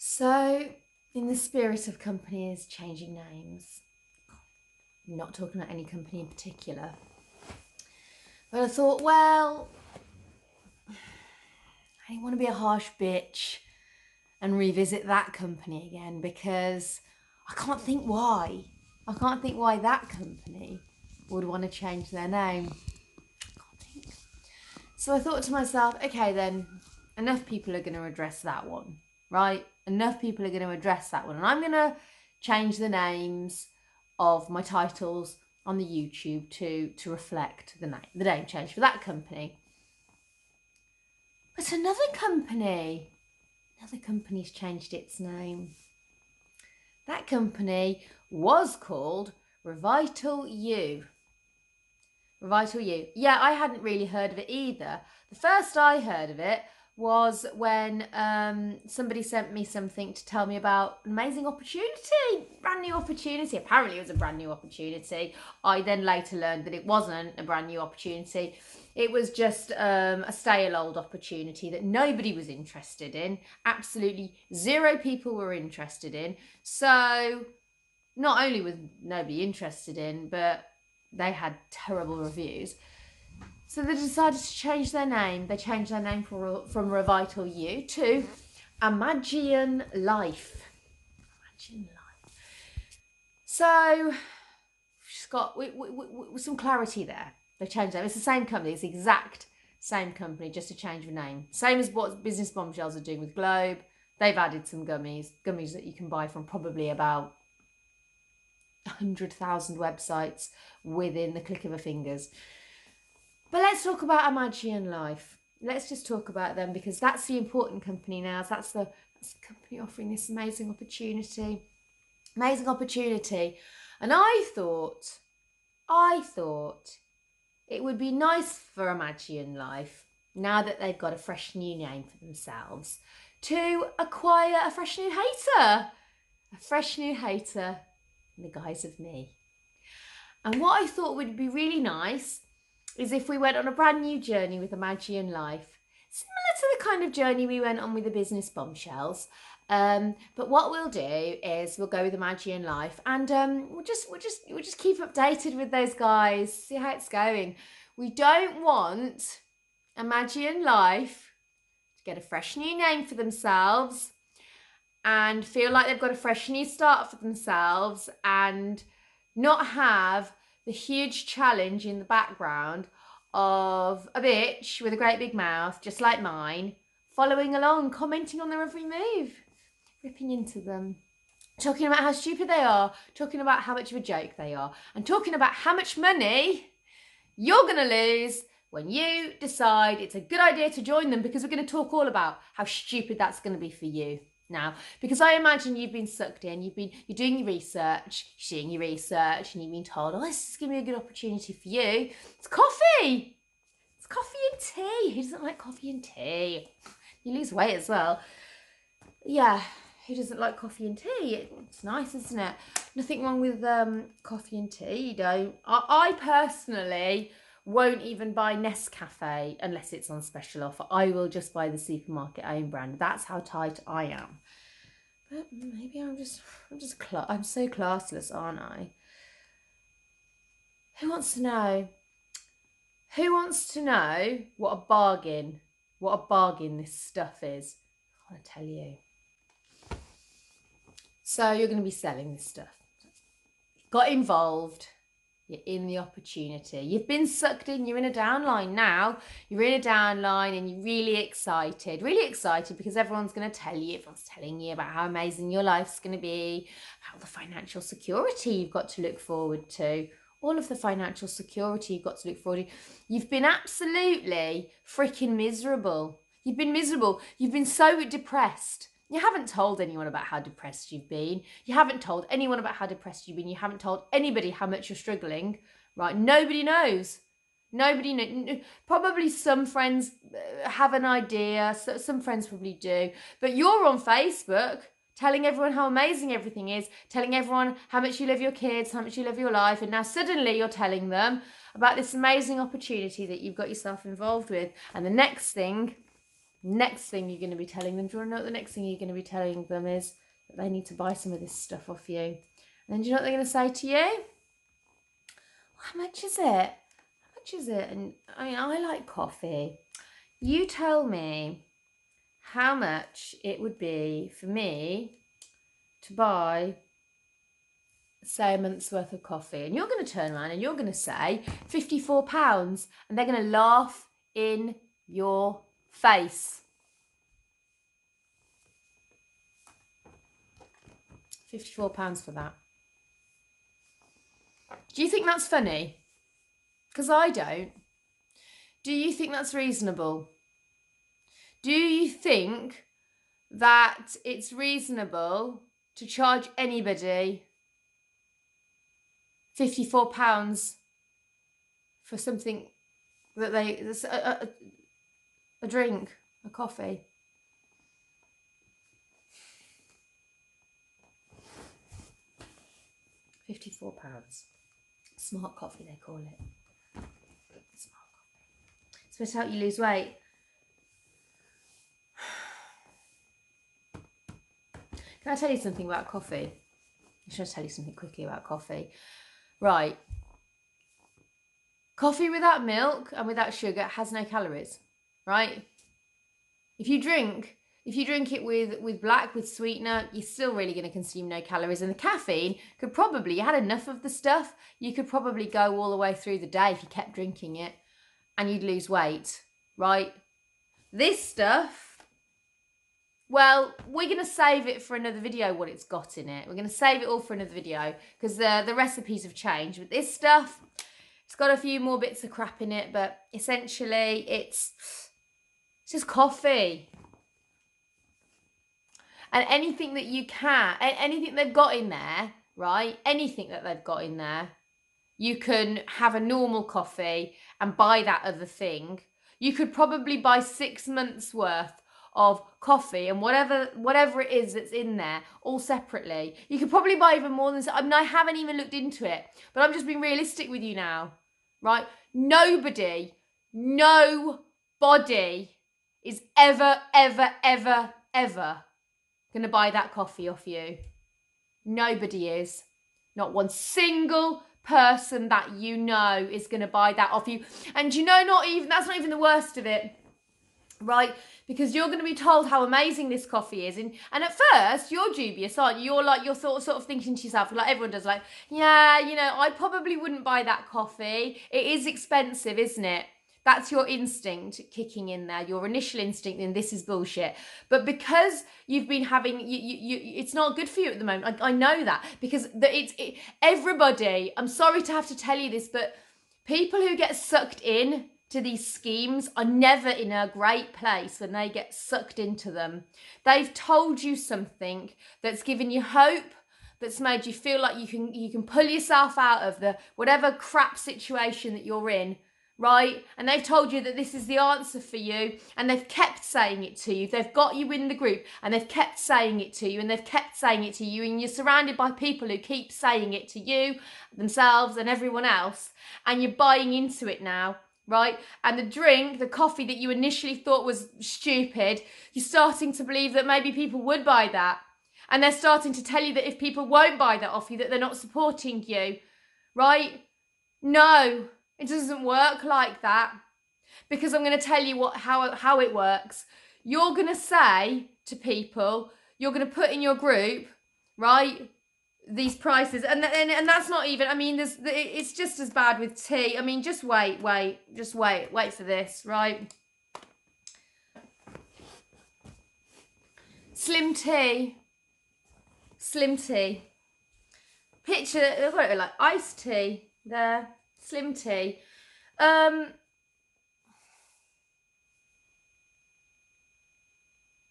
So, in the spirit of companies changing names, I'm not talking about any company in particular, but I thought, well, I didn't want to be a harsh bitch and revisit that company again because I can't think why. I can't think why that company would want to change their name. I can't think. So I thought to myself, okay then, enough people are going to address that one, right? Enough people are going to address that one. And I'm going to change the names of my titles on the YouTube to reflect the name change for that company. But another company's changed its name. That company was called Revital U. Revital U. Yeah, I hadn't really heard of it either. The first I heard of it was when somebody sent me something to tell me about an amazing opportunity, brand new opportunity. Apparently it was a brand new opportunity. I then later learned that it wasn't a brand new opportunity. It was just a stale old opportunity that nobody was interested in. Absolutely zero people were interested in. So not only was nobody interested in, but they had terrible reviews. So they decided to change their name. They changed their name from Revital U to Amagian Life. Amagian Life. So she's got some clarity there. They changed them. It's the same company. It's the exact same company, just a change of name. Same as what Business Bombshells are doing with Globe. They've added some gummies that you can buy from probably about 100,000 websites within the click of a fingers. But let's talk about Amagian Life. Let's just talk about them because that's the important company now. That's the company offering this amazing opportunity. Amazing opportunity. And I thought it would be nice for Amagian Life, now that they've got a fresh new name for themselves, to acquire a fresh new hater. A fresh new hater in the guise of me. And what I thought would be really nice is if we went on a brand new journey with Amagian Life, similar to the kind of journey we went on with the Business Bombshells. But what we'll do is we'll go with Amagian Life, and we'll just keep updated with those guys, see how it's going. We don't want Amagian Life to get a fresh new name for themselves and feel like they've got a fresh new start for themselves and not have the huge challenge in the background of a bitch with a great big mouth, just like mine, following along, commenting on their every move, ripping into them, talking about how stupid they are, talking about how much of a joke they are, and talking about how much money you're going to lose when you decide it's a good idea to join them, because we're going to talk all about how stupid that's going to be for you. Now, because I imagine you've been sucked in, you're doing your research, you're doing your research, and you've been told, oh, this is going to be a good opportunity for you. It's coffee. It's coffee and tea. Who doesn't like coffee and tea? You lose weight as well. Yeah, who doesn't like coffee and tea? It's nice, isn't it? Nothing wrong with coffee and tea. I personally won't even buy Nescafe unless it's on special offer. I will just buy the supermarket own brand. That's how tight I am. But maybe I'm so classless, aren't I? Who wants to know? Who wants to know what a bargain this stuff is? I want to tell you. So you're going to be selling this stuff. Got involved. You're in the opportunity. You've been sucked in. You're in a downline now. You're in a downline and you're really excited because everyone's going to tell you, everyone's telling you about how amazing your life's going to be, how the financial security you've got to look forward to, all of the financial security you've got to look forward to. You've been absolutely freaking miserable. You've been miserable. You've been so depressed. You haven't told anyone about how depressed you've been. You haven't told anyone about how depressed you've been. You haven't told anybody how much you're struggling, right? Nobody knows. Nobody knows. Probably some friends have an idea. Some friends probably do. But you're on Facebook telling everyone how amazing everything is, telling everyone how much you love your kids, how much you love your life. And now suddenly you're telling them about this amazing opportunity that you've got yourself involved with. And the next thing Next thing you're going to be telling them, do you want to know what the next thing you're going to be telling them is? That they need to buy some of this stuff off you. And then do you know what they're going to say to you? How much is it? How much is it? And I mean, I like coffee. You tell me how much it would be for me to buy, say, a month's worth of coffee. And you're going to turn around and you're going to say £54. And they're going to laugh in your face. £54 for that. Do you think that's funny? Because I don't. Do you think that's reasonable? Do you think that it's reasonable to charge anybody £54 for something that a drink, a coffee? £54. Smart coffee, they call it. Smart coffee. It's supposed to help you lose weight. Can I tell you something about coffee? I should tell you something quickly about coffee. Right. Coffee without milk and without sugar has no calories, right? If you drink it with black, with sweetener, you're still really going to consume no calories. And the caffeine could probably, you had enough of the stuff, you could probably go all the way through the day if you kept drinking it and you'd lose weight, right? This stuff, well, we're going to save it for another video, what it's got in it. We're going to save it all for another video because the recipes have changed. But this stuff, it's got a few more bits of crap in it, but essentially it's just coffee. And anything that you can, anything they've got in there, right? Anything that they've got in there, you can have a normal coffee and buy that other thing. You could probably buy 6 months worth of coffee and whatever it is that's in there, all separately. You could probably buy even more than, I mean, I haven't even looked into it, but I'm just being realistic with you now, right? Nobody is ever going to buy that coffee off you. Nobody is. Not one single person that you know is going to buy that off you. And you know, that's not even the worst of it, right? Because you're going to be told how amazing this coffee is. And at first, you're dubious, aren't you? You're sort of thinking to yourself, like everyone does, like, yeah, you know, I probably wouldn't buy that coffee. It is expensive, isn't it? That's your instinct kicking in there, your initial instinct, and this is bullshit. But because you've been having, it's not good for you at the moment. I know that because everybody, I'm sorry to have to tell you this, but people who get sucked in to these schemes are never in a great place when they get sucked into them. They've told you something that's given you hope, that's made you feel like you can pull yourself out of the whatever crap situation that you're in. Right? And they've told you that this is the answer for you, and they've kept saying it to you. They've got you in the group and they've kept saying it to you, and they've kept saying it to you, and you're surrounded by people who keep saying it to you, themselves and everyone else, and you're buying into it now, right? And the coffee that you initially thought was stupid, you're starting to believe that maybe people would buy that. And they're starting to tell you that if people won't buy that off you, that they're not supporting you, right? No. It doesn't work like that, because I'm going to tell you how it works. You're going to say to people, you're going to put in your group, right, these prices, and that's not even, I mean, it's just as bad with tea. I mean, just wait for this, right? Slim tea. Picture, I've got it like iced tea there. Slim tea. That's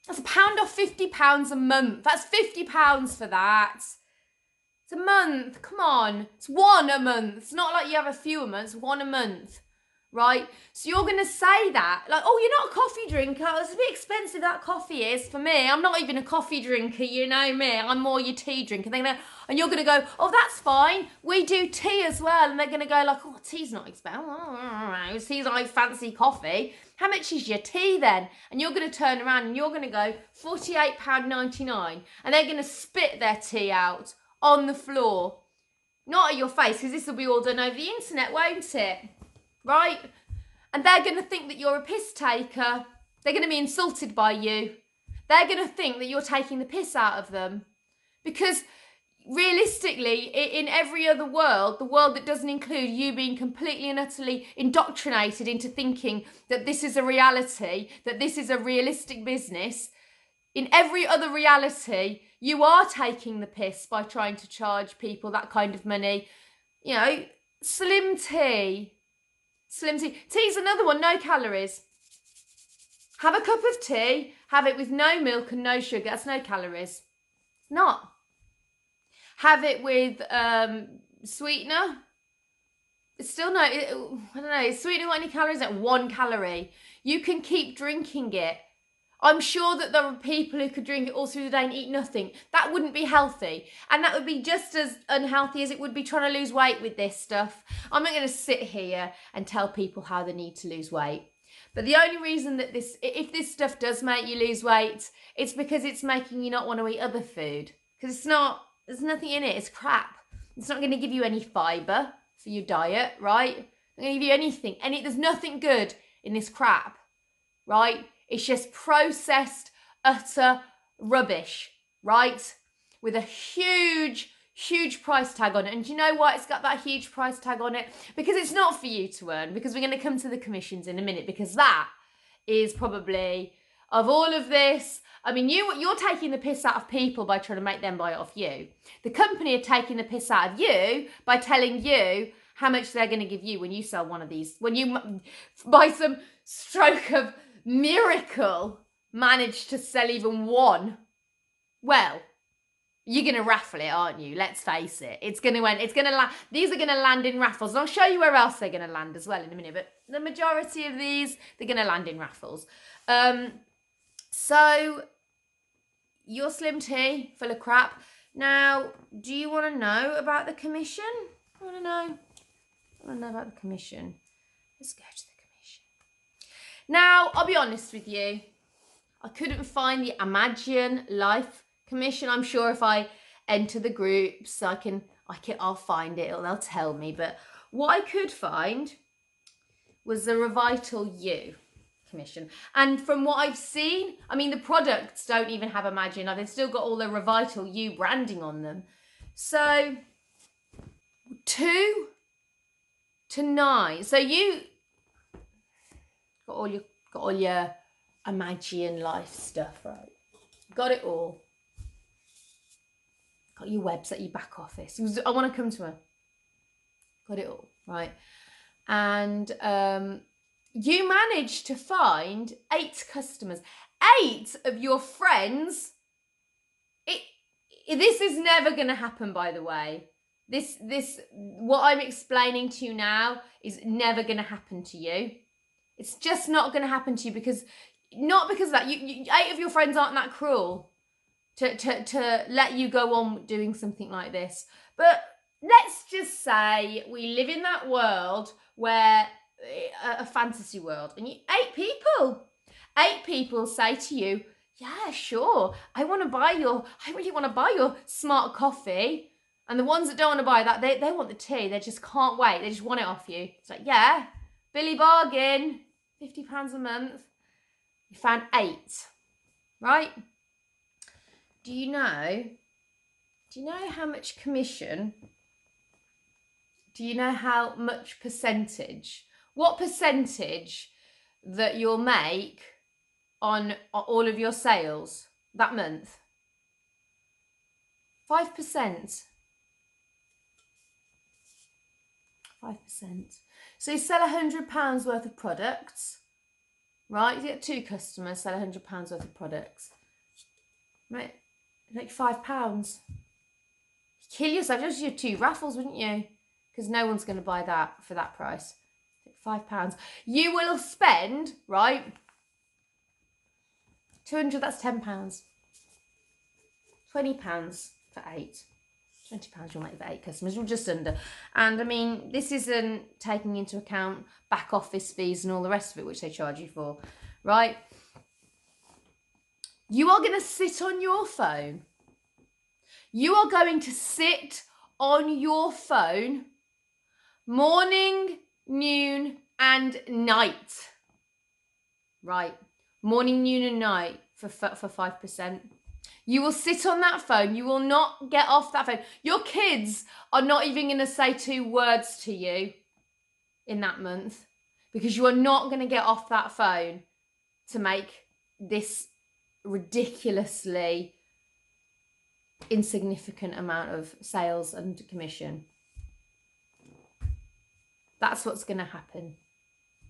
£1 off £50 a month. That's £50 for that. It's a month. Come on. It's one a month. It's not like you have a few a month. It's one a month. right? So you're going to say that, like, oh, you're not a coffee drinker. It's a bit expensive, that coffee is, for me. I'm not even a coffee drinker, you know me. I'm more your tea drinker. And you're going to go, oh, that's fine. We do tea as well. And they're going to go like, oh, tea's not expensive. Tea's like fancy coffee. How much is your tea then? And you're going to turn around and you're going to go £48.99. And they're going to spit their tea out on the floor. Not at your face, because this will be all done over the internet, won't it? Right? And they're going to think that you're a piss taker. They're going to be insulted by you. They're going to think that you're taking the piss out of them. Because realistically, in every other world, the world that doesn't include you being completely and utterly indoctrinated into thinking that this is a reality, that this is a realistic business, in every other reality, you are taking the piss by trying to charge people that kind of money. You know, slim tea. Slim tea. Tea's another one, no calories. Have a cup of tea, have it with no milk and no sugar. That's no calories. Not. Have it with sweetener. It's still no, I don't know, is sweetener got any calories? At 1 calorie. You can keep drinking it. I'm sure that there are people who could drink it all through the day and eat nothing. That wouldn't be healthy. And that would be just as unhealthy as it would be trying to lose weight with this stuff. I'm not going to sit here and tell people how they need to lose weight. But the only reason that if this stuff does make you lose weight, it's because it's making you not want to eat other food. Because there's nothing in it. It's crap. It's not going to give you any fibre for your diet, right? It's not going to give you anything. There's nothing good in this crap, right? It's just processed, utter rubbish, right? With a huge, huge price tag on it. And do you know why it's got that huge price tag on it? Because it's not for you to earn. Because we're going to come to the commissions in a minute. Because that is probably, of all of this, I mean, you're taking the piss out of people by trying to make them buy it off you. The company are taking the piss out of you by telling you how much they're going to give you when you sell one of these. When you, by some stroke of miracle, manage to sell even one. Well, you're going to raffle it, aren't you? Let's face it. It's going to land. These are going to land in raffles. And I'll show you where else they're going to land as well in a minute. But the majority of these, they're going to land in raffles. So, your slim tea, full of crap. Now, do you want to know about the commission? I want to know about the commission. Let's go to the commission. Now, I'll be honest with you. I couldn't find the Amagian life commission. I'm sure if I enter the groups, I'll find it. They'll tell me. But what I could find was the Revital U commission. And from what I've seen, I mean, the products don't even have Amagian. They've still got all the Revital U branding on them. So 2 to 9. So you got all your Amagian life stuff, right? Got it all. Got your website, your back office. I want to come to her. Got it all, right? And you managed to find 8 customers. 8 of your friends. This is never going to happen, by the way. What I'm explaining to you now is never going to happen to you. It's just not going to happen to you not because of that. 8 of your friends aren't that cruel to let you go on doing something like this. But let's just say we live in that world where a fantasy world, and 8 people say to you, yeah, sure, I really want to buy your smart coffee. And the ones that don't want to buy that, they want the tea. They just can't wait. They just want it off you. It's like, yeah, Billy bargain, £50 a month. You found 8, right? Do you know how much commission? Do you know how much percentage? What percentage that you'll make on all of your sales that month? 5%. 5%. So you sell £100 worth of products, right? You get 2 customers, sell £100 worth of products, right? Like £5. Kill yourself. Just your 2 raffles, wouldn't you? Because no one's going to buy that for that price. £5. You will spend, right, 200, that's £10. £20 for 8. £20 you'll make for 8 customers, you're just under. And I mean, this isn't taking into account back office fees and all the rest of it, which they charge you for, right? You are going to sit on your phone. You are going to sit on your phone morning, noon, and night. Right. Morning, noon, and night for 5%. You will sit on that phone. You will not get off that phone. Your kids are not even going to say 2 words to you in that month because you are not going to get off that phone to make this ridiculously insignificant amount of sales and commission. That's what's going to happen.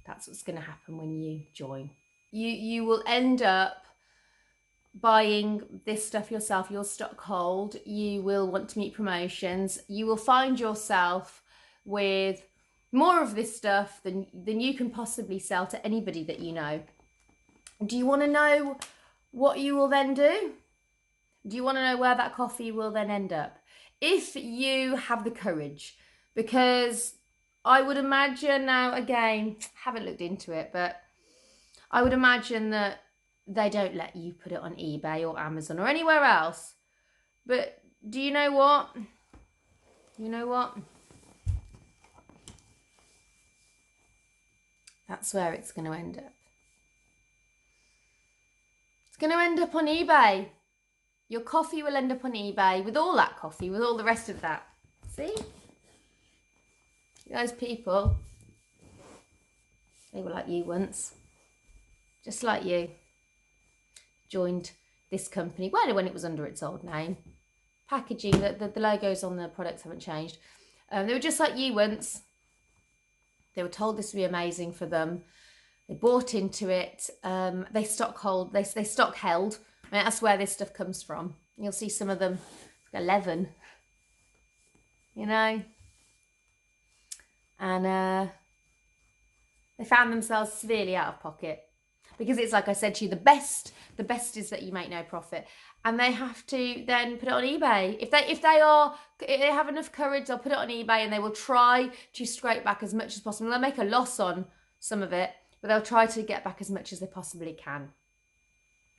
That's what's going to happen when you join. You will end up buying this stuff yourself. You'll stock cold. You will want to meet promotions. You will find yourself with more of this stuff than you can possibly sell to anybody that you know. Do you want to know what you will then do? Do you want to know where that coffee will then end up? If you have the courage, because I would imagine, now again, haven't looked into it, but I would imagine that they don't let you put it on eBay or Amazon or anywhere else. But do you know what? You know what? That's where it's going to end up. It's going to end up on eBay. Your coffee will end up on eBay with all that coffee, with all the rest of that. See? Those people, they were like you once. Just like you. Joined this company, well, when it was under its old name. Packaging, the logos on the products haven't changed. They were just like you once. They were told this would be amazing for them. They bought into it. They stock held. They stock held. I mean, that's where this stuff comes from. You'll see some of them, 11. You know? And they found themselves severely out of pocket. Because it's like I said to you, the best is that you make no profit. And they have to then put it on eBay. If they have enough courage, they'll put it on eBay and they will try to scrape back as much as possible. They'll make a loss on some of it, but they'll try to get back as much as they possibly can.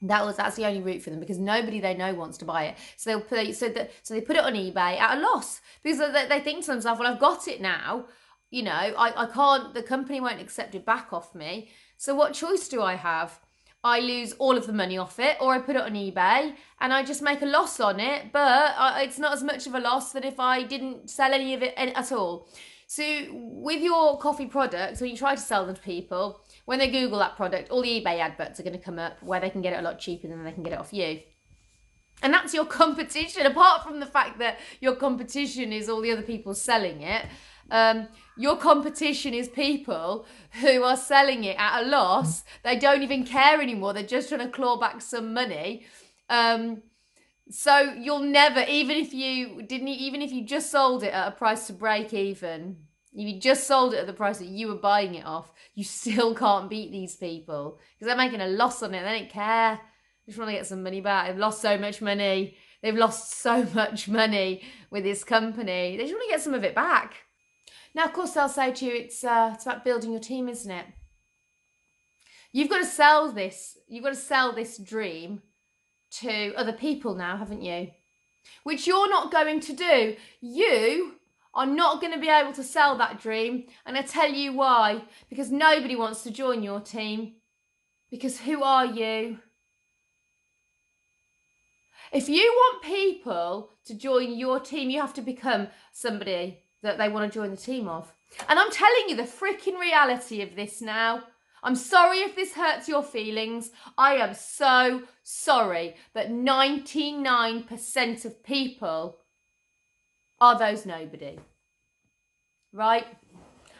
That's the only route for them, because nobody they know wants to buy it. So they put it on eBay at a loss, because they think to themselves, well, I've got it now. You know, I can't. The company won't accept it back off me. So what choice do I have? I lose all of the money off it, or I put it on eBay and I just make a loss on it, but it's not as much of a loss that if I didn't sell any of it at all. So with your coffee products, when you try to sell them to people, when they Google that product, all the eBay adverts are going to come up where they can get it a lot cheaper than they can get it off you. And that's your competition, apart from the fact that your competition is all the other people selling it. Your competition is people who are selling it at a loss. They don't even care anymore. They're just trying to claw back some money. So you'll never, even if you just sold it at a price to break even, if you just sold it at the price that you were buying it off, you still can't beat these people because they're making a loss on it. They don't care. They just want to get some money back. They've lost so much money. They've lost so much money with this company. They just want to get some of it back. Now, of course, they'll say to you, it's about building your team, isn't it? You've got to sell this. You've got to sell this dream to other people now, haven't you? Which you're not going to do. You are not going to be able to sell that dream. And I tell you why. Because nobody wants to join your team. Because who are you? If you want people to join your team, you have to become somebody that they want to join the team of. And I'm telling you the freaking reality of this now. I'm sorry if this hurts your feelings. I am so sorry that 99% of people are those nobody. Right?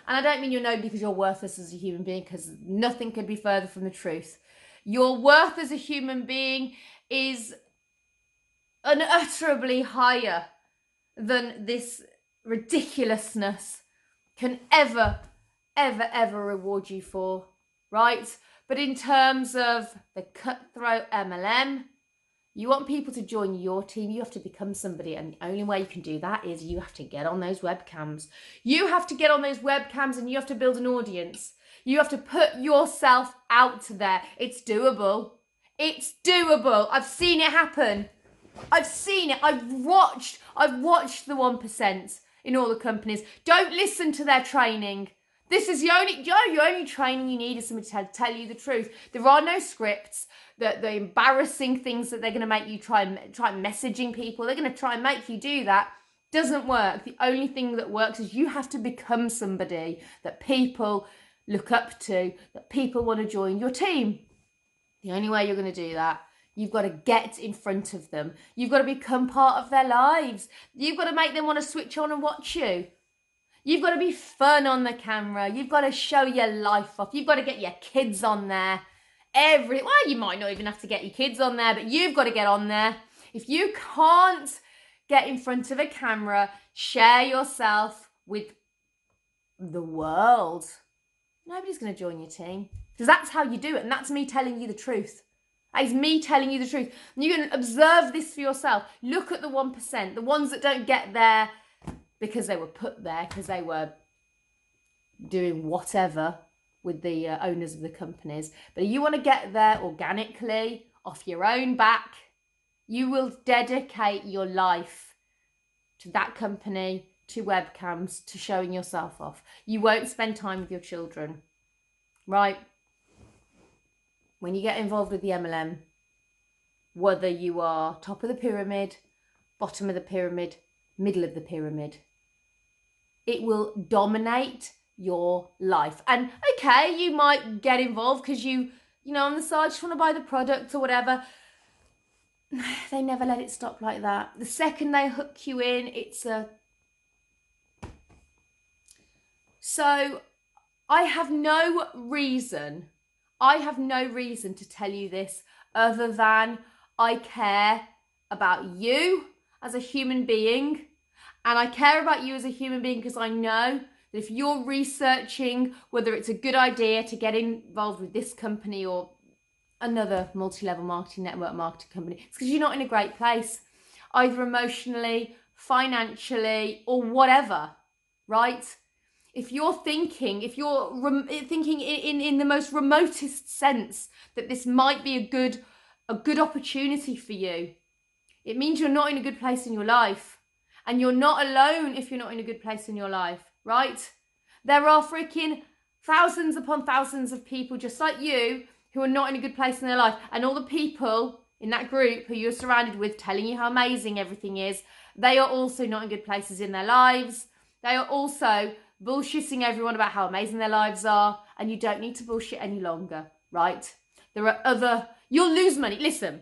And I don't mean you're nobody because you're worthless as a human being, because nothing could be further from the truth. Your worth as a human being is unutterably higher than this ridiculousness can ever ever reward you for, right? But in terms of the cutthroat MLM, you want people to join your team, you have to become somebody. And the only way you can do that is you have to get on those webcams. You have to get on those webcams and you have to build an audience. You have to put yourself out there. It's doable. It's doable. I've seen it happen. I've seen it. I've watched the 1% in all the companies. Don't listen to their training. This is your only training you need is somebody to tell you the truth. There are no scripts. The embarrassing things that they're going to make you try messaging people. They're going to try and make you do that. Doesn't work. The only thing that works is you have to become somebody that people look up to, that people want to join your team. The only way you're going to do that, you've got to get in front of them. You've got to become part of their lives. You've got to make them want to switch on and watch you. You've got to be fun on the camera. You've got to show your life off. You've got to get your kids on there. Well, you might not even have to get your kids on there, but you've got to get on there. If you can't get in front of a camera, share yourself with the world, nobody's going to join your team. Because that's how you do it. And that's me telling you the truth. That is me telling you the truth. And you can observe this for yourself. Look at the 1%, the ones that don't get there because they were put there, because they were doing whatever with the owners of the companies. But if you want to get there organically, off your own back, you will dedicate your life to that company, to webcams, to showing yourself off. You won't spend time with your children, right? When you get involved with the MLM, whether you are top of the pyramid, bottom of the pyramid, middle of the pyramid, it will dominate your life. And okay, you might get involved because you know, on the side, just want to buy the product or whatever. They never let it stop like that. The second they hook you in, it's a... So I have no reason to tell you this other than I care about you as a human being. And I care about you as a human being because I know that if you're researching whether it's a good idea to get involved with this company or another multi-level marketing network marketing company, it's because you're not in a great place, either emotionally, financially, or whatever, right? If you're thinking in the most remotest sense that this might be a good opportunity for you, it means you're not in a good place in your life. And you're not alone if you're not in a good place in your life, right? There are freaking thousands upon thousands of people just like you who are not in a good place in their life. And all the people in that group who you're surrounded with telling you how amazing everything is, they are also not in good places in their lives. They are also bullshitting everyone about how amazing their lives are. And you don't need to bullshit any longer, right? There are you'll lose money. Listen,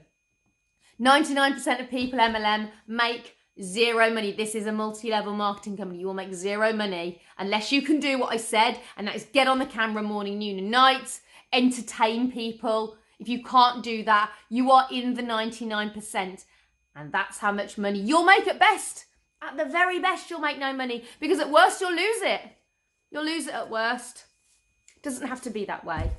99% of people MLM make zero money. This is a multi-level marketing company. You will make zero money unless you can do what I said, and that is get on the camera morning, noon and night, entertain people. If you can't do that, you are in the 99%, and that's how much money you'll make at best. At the very best, you'll make no money, because at worst, you'll lose it. You'll lose it at worst. It doesn't have to be that way.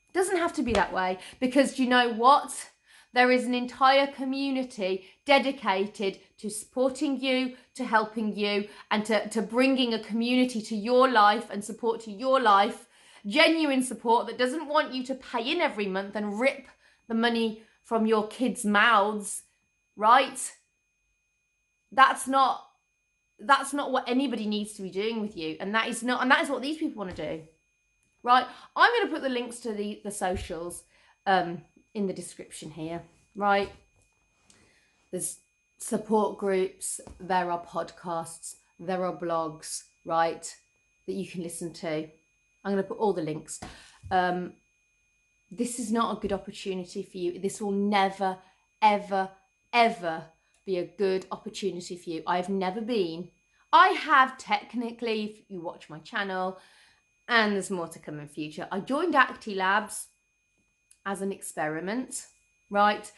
It doesn't have to be that way, because you know what? There is an entire community dedicated to supporting you, to helping you, and to bringing a community to your life and support to your life. Genuine support that doesn't want you to pay in every month and rip the money from your kids' mouths, right? That's not what anybody needs to be doing with you. And that is what these people want to do, right? I'm going to put the links to the socials in the description here, right? There's support groups, there are podcasts, there are blogs, right, that you can listen to. I'm going to put all the links. This is not a good opportunity for you. This will never, ever, ever be a good opportunity for you. I have technically, if you watch my channel, and there's more to come in future, I joined Acti Labs as an experiment, right?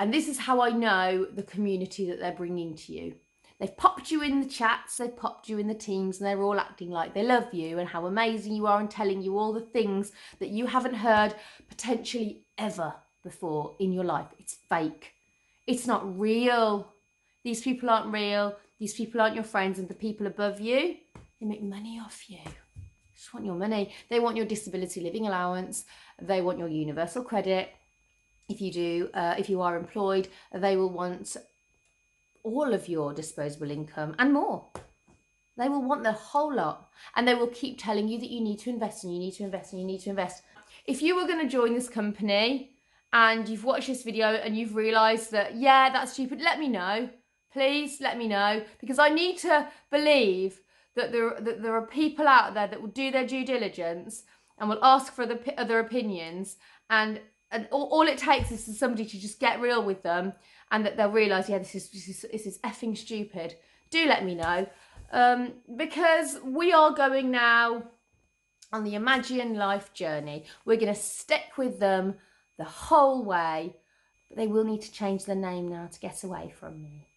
And this is how I know the community that they're bringing to you. They've popped you in the chats, they've popped you in the teams, and they're all acting like they love you and how amazing you are and telling you all the things that you haven't heard potentially ever before in your life. It's fake. It's not real. These people aren't real. These people aren't your friends, and the people above you, they make money off you. They just want your money. They want your disability living allowance. They want your universal credit. If you are employed, they will want all of your disposable income and more. They will want the whole lot, and they will keep telling you that you need to invest and you need to invest and you need to invest. If you were going to join this company and you've watched this video and you've realised that, yeah, that's stupid, let me know. Please let me know, because I need to believe that there are people out there that will do their due diligence and will ask for other opinions, and all it takes is for somebody to just get real with them, and that they'll realise, yeah, this is effing stupid. Do let me know, because we are going now on the Amagian life journey. We're going to stick with them the whole way, but they will need to change their name now to get away from me.